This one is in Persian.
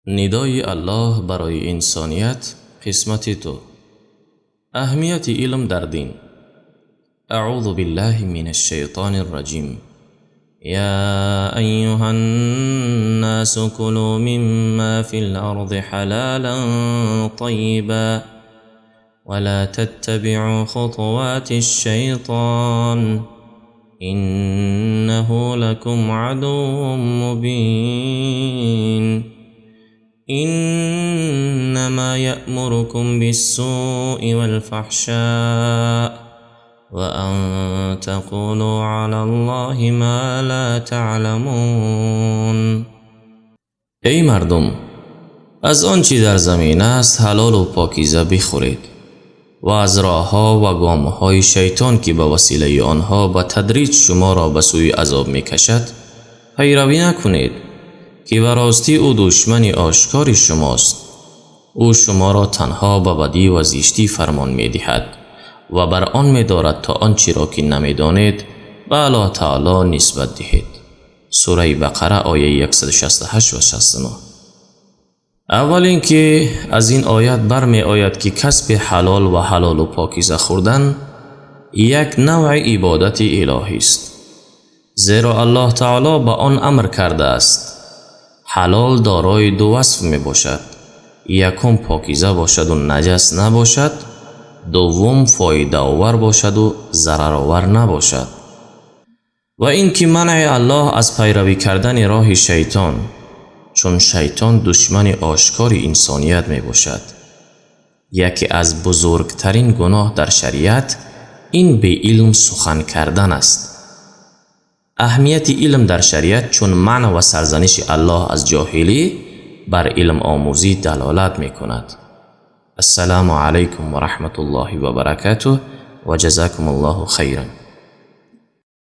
ندای الله برای انسانیت قسمت تو. اهمیت علم در دین. اعوذ بالله من الشیطان الرجیم. یا ایها الناس كلوا مما في الارض حلالا طیبا ولا تتبعوا خطوات الشیطان إنه لكم عدو مبين إنما يأمركم بالسوء والفحشاء وأن تقولوا على الله ما لا تعلمون. ای مردم، از آنچه در زمین است حلال و پاکیزه بخورید و از راه‌ها و گام‌های شیطان که به وسیله آنها به تدریج شما را به سوی عذاب می‌کشد پیروی نکنید که به راستی او دشمن آشکار شماست. او شما را تنها به بدی و زشتی فرمان می‌دهد و بر آن می‌دارد تا آنچه را که نمی‌دانید به الله تعالی نسبت دهید. سوره بقره آیه 168 و 69. اول اینکه از این آیت برمی آید که کسب حلال و پاکیزه خوردن یک نوع عبادت الهی است، زیرا الله تعالی به آن امر کرده است. حلال دارای دو وصف می باشد: یکم پاکیزه باشد و نجس نباشد، دوم فایده آور باشد و ضرر آور نباشد. و اینکه منع الله از پیروی کردن راه شیطان، چون شیطان دشمن آشکار انسانیت می باشد. یکی از بزرگترین گناه در شریعت این به علم سخن کردن است. اهمیت علم در شریعت چون منع و سرزنش الله از جاهلی بر علم آموزی دلالت می کند. السلام علیکم و رحمت الله و برکاته و جزاکم الله خیرا.